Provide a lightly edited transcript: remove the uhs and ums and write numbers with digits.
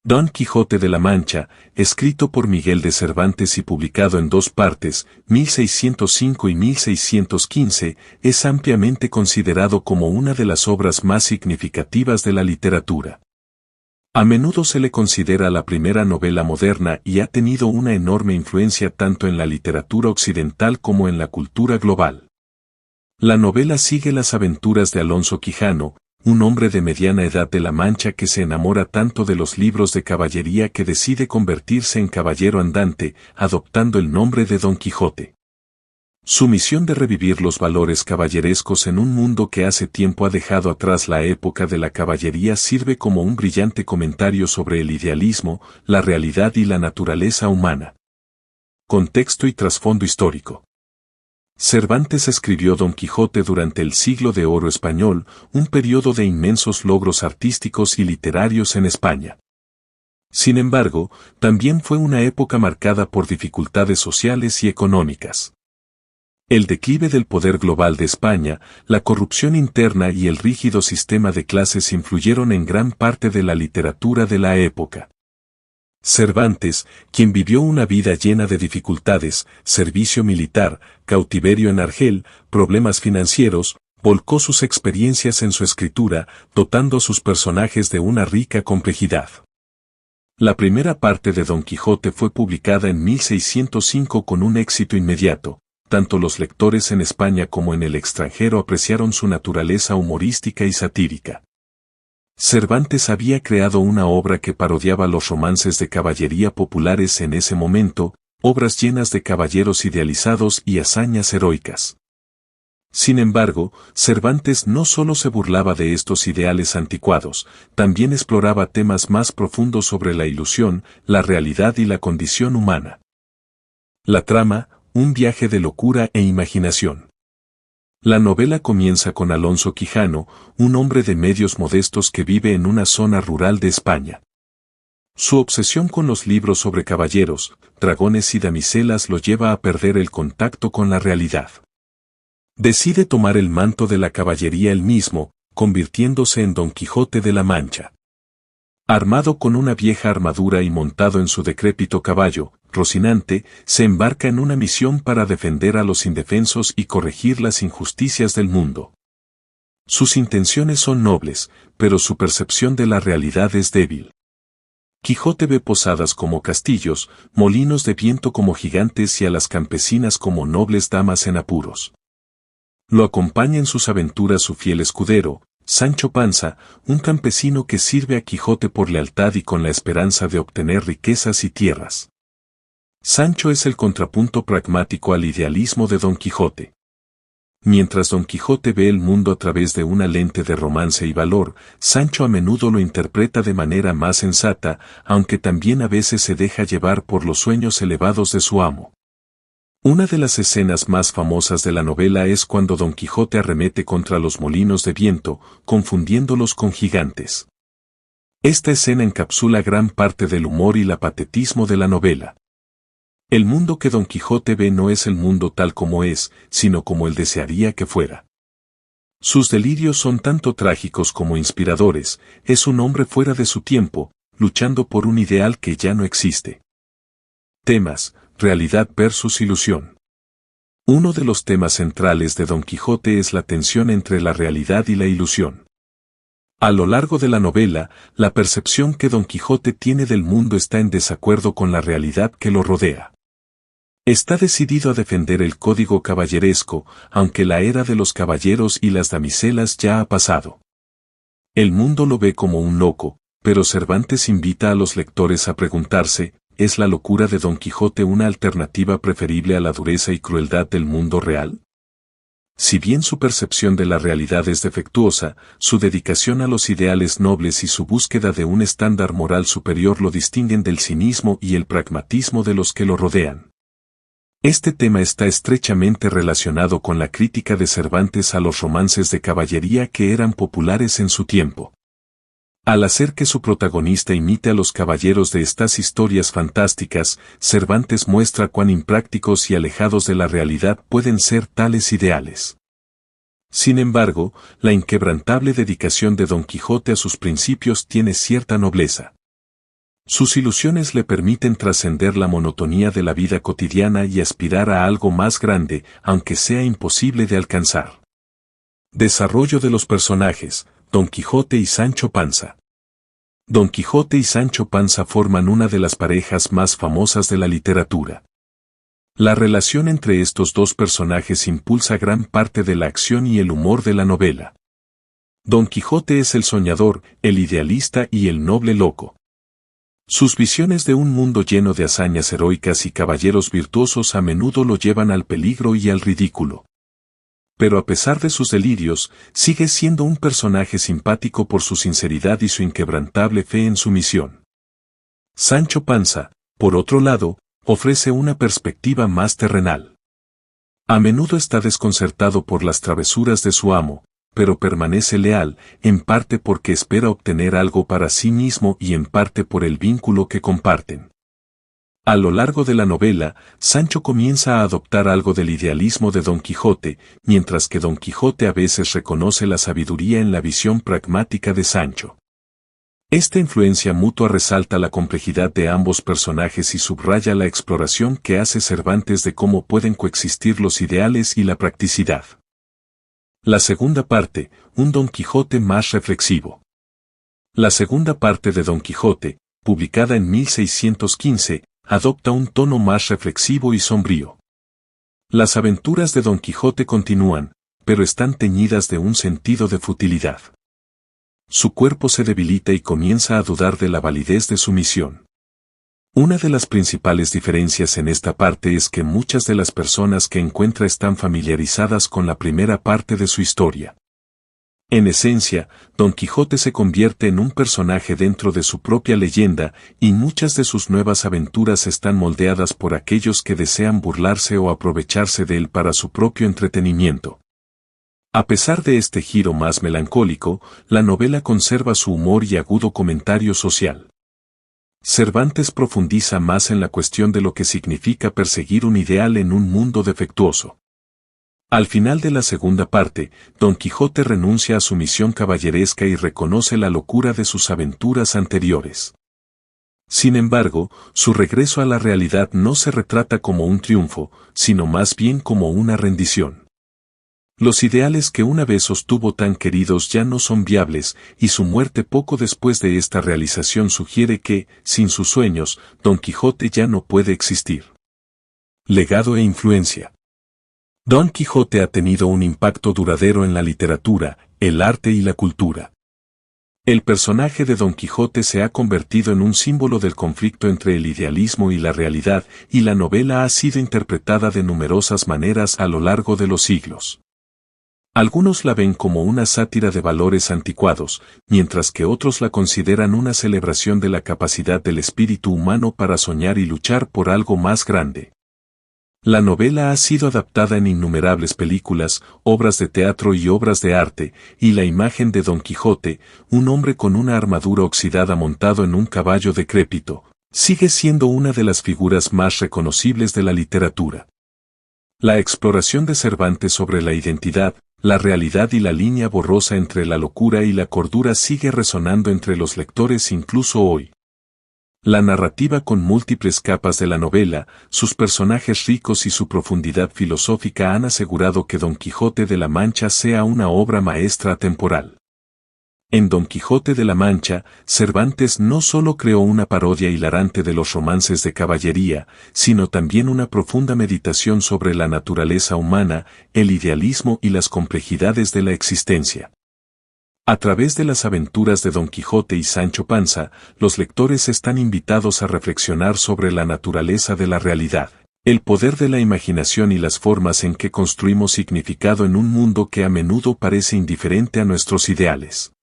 Don Quijote de la Mancha, escrito por Miguel de Cervantes y publicado en dos partes, 1605 y 1615, es ampliamente considerado como una de las obras más significativas de la literatura. A menudo se le considera la primera novela moderna y ha tenido una enorme influencia tanto en la literatura occidental como en la cultura global. La novela sigue las aventuras de Alonso Quijano, un hombre de mediana edad de La Mancha que se enamora tanto de los libros de caballería que decide convertirse en caballero andante, adoptando el nombre de Don Quijote. Su misión de revivir los valores caballerescos en un mundo que hace tiempo ha dejado atrás la época de la caballería sirve como un brillante comentario sobre el idealismo, la realidad y la naturaleza humana. Contexto y trasfondo histórico. Cervantes escribió Don Quijote durante el Siglo de Oro español, un periodo de inmensos logros artísticos y literarios en España. Sin embargo, también fue una época marcada por dificultades sociales y económicas. El declive del poder global de España, la corrupción interna y el rígido sistema de clases influyeron en gran parte de la literatura de la época. Cervantes, quien vivió una vida llena de dificultades, servicio militar, cautiverio en Argel, problemas financieros, volcó sus experiencias en su escritura, dotando a sus personajes de una rica complejidad. La primera parte de Don Quijote fue publicada en 1605 con un éxito inmediato. Tanto los lectores en España como en el extranjero apreciaron su naturaleza humorística y satírica. Cervantes había creado una obra que parodiaba los romances de caballería populares en ese momento, obras llenas de caballeros idealizados y hazañas heroicas. Sin embargo, Cervantes no solo se burlaba de estos ideales anticuados, también exploraba temas más profundos sobre la ilusión, la realidad y la condición humana. La trama, un viaje de locura e imaginación. La novela comienza con Alonso Quijano, un hombre de medios modestos que vive en una zona rural de España. Su obsesión con los libros sobre caballeros, dragones y damiselas lo lleva a perder el contacto con la realidad. Decide tomar el manto de la caballería él mismo, convirtiéndose en Don Quijote de la Mancha. Armado con una vieja armadura y montado en su decrépito caballo, Rocinante, se embarca en una misión para defender a los indefensos y corregir las injusticias del mundo. Sus intenciones son nobles, pero su percepción de la realidad es débil. Quijote ve posadas como castillos, molinos de viento como gigantes y a las campesinas como nobles damas en apuros. Lo acompaña en sus aventuras su fiel escudero, Sancho Panza, un campesino que sirve a Quijote por lealtad y con la esperanza de obtener riquezas y tierras. Sancho es el contrapunto pragmático al idealismo de Don Quijote. Mientras Don Quijote ve el mundo a través de una lente de romance y valor, Sancho a menudo lo interpreta de manera más sensata, aunque también a veces se deja llevar por los sueños elevados de su amo. Una de las escenas más famosas de la novela es cuando Don Quijote arremete contra los molinos de viento, confundiéndolos con gigantes. Esta escena encapsula gran parte del humor y la patetismo de la novela. El mundo que Don Quijote ve no es el mundo tal como es, sino como él desearía que fuera. Sus delirios son tanto trágicos como inspiradores, es un hombre fuera de su tiempo, luchando por un ideal que ya no existe. Temas: realidad versus ilusión. Uno de los temas centrales de Don Quijote es la tensión entre la realidad y la ilusión. A lo largo de la novela, la percepción que Don Quijote tiene del mundo está en desacuerdo con la realidad que lo rodea. Está decidido a defender el código caballeresco, aunque la era de los caballeros y las damiselas ya ha pasado. El mundo lo ve como un loco, pero Cervantes invita a los lectores a preguntarse, ¿es la locura de Don Quijote una alternativa preferible a la dureza y crueldad del mundo real? Si bien su percepción de la realidad es defectuosa, su dedicación a los ideales nobles y su búsqueda de un estándar moral superior lo distinguen del cinismo y el pragmatismo de los que lo rodean. Este tema está estrechamente relacionado con la crítica de Cervantes a los romances de caballería que eran populares en su tiempo. Al hacer que su protagonista imite a los caballeros de estas historias fantásticas, Cervantes muestra cuán imprácticos y alejados de la realidad pueden ser tales ideales. Sin embargo, la inquebrantable dedicación de Don Quijote a sus principios tiene cierta nobleza. Sus ilusiones le permiten trascender la monotonía de la vida cotidiana y aspirar a algo más grande, aunque sea imposible de alcanzar. Desarrollo de los personajes, Don Quijote y Sancho Panza. Don Quijote y Sancho Panza forman una de las parejas más famosas de la literatura. La relación entre estos dos personajes impulsa gran parte de la acción y el humor de la novela. Don Quijote es el soñador, el idealista y el noble loco. Sus visiones de un mundo lleno de hazañas heroicas y caballeros virtuosos a menudo lo llevan al peligro y al ridículo. Pero a pesar de sus delirios, sigue siendo un personaje simpático por su sinceridad y su inquebrantable fe en su misión. Sancho Panza, por otro lado, ofrece una perspectiva más terrenal. A menudo está desconcertado por las travesuras de su amo, pero permanece leal, en parte porque espera obtener algo para sí mismo y en parte por el vínculo que comparten. A lo largo de la novela, Sancho comienza a adoptar algo del idealismo de Don Quijote, mientras que Don Quijote a veces reconoce la sabiduría en la visión pragmática de Sancho. Esta influencia mutua resalta la complejidad de ambos personajes y subraya la exploración que hace Cervantes de cómo pueden coexistir los ideales y la practicidad. La segunda parte, un Don Quijote más reflexivo. La segunda parte de Don Quijote, publicada en 1615, adopta un tono más reflexivo y sombrío. Las aventuras de Don Quijote continúan, pero están teñidas de un sentido de futilidad. Su cuerpo se debilita y comienza a dudar de la validez de su misión. Una de las principales diferencias en esta parte es que muchas de las personas que encuentra están familiarizadas con la primera parte de su historia. En esencia, Don Quijote se convierte en un personaje dentro de su propia leyenda, y muchas de sus nuevas aventuras están moldeadas por aquellos que desean burlarse o aprovecharse de él para su propio entretenimiento. A pesar de este giro más melancólico, la novela conserva su humor y agudo comentario social. Cervantes profundiza más en la cuestión de lo que significa perseguir un ideal en un mundo defectuoso. Al final de la segunda parte, Don Quijote renuncia a su misión caballeresca y reconoce la locura de sus aventuras anteriores. Sin embargo, su regreso a la realidad no se retrata como un triunfo, sino más bien como una rendición. Los ideales que una vez sostuvo tan queridos ya no son viables, y su muerte poco después de esta realización sugiere que, sin sus sueños, Don Quijote ya no puede existir. Legado e influencia. Don Quijote ha tenido un impacto duradero en la literatura, el arte y la cultura. El personaje de Don Quijote se ha convertido en un símbolo del conflicto entre el idealismo y la realidad, y la novela ha sido interpretada de numerosas maneras a lo largo de los siglos. Algunos la ven como una sátira de valores anticuados, mientras que otros la consideran una celebración de la capacidad del espíritu humano para soñar y luchar por algo más grande. La novela ha sido adaptada en innumerables películas, obras de teatro y obras de arte, y la imagen de Don Quijote, un hombre con una armadura oxidada montado en un caballo decrépito, sigue siendo una de las figuras más reconocibles de la literatura. La exploración de Cervantes sobre la identidad, la realidad y la línea borrosa entre la locura y la cordura sigue resonando entre los lectores incluso hoy. La narrativa con múltiples capas de la novela, sus personajes ricos y su profundidad filosófica han asegurado que Don Quijote de la Mancha sea una obra maestra atemporal. En Don Quijote de la Mancha, Cervantes no solo creó una parodia hilarante de los romances de caballería, sino también una profunda meditación sobre la naturaleza humana, el idealismo y las complejidades de la existencia. A través de las aventuras de Don Quijote y Sancho Panza, los lectores están invitados a reflexionar sobre la naturaleza de la realidad, el poder de la imaginación y las formas en que construimos significado en un mundo que a menudo parece indiferente a nuestros ideales.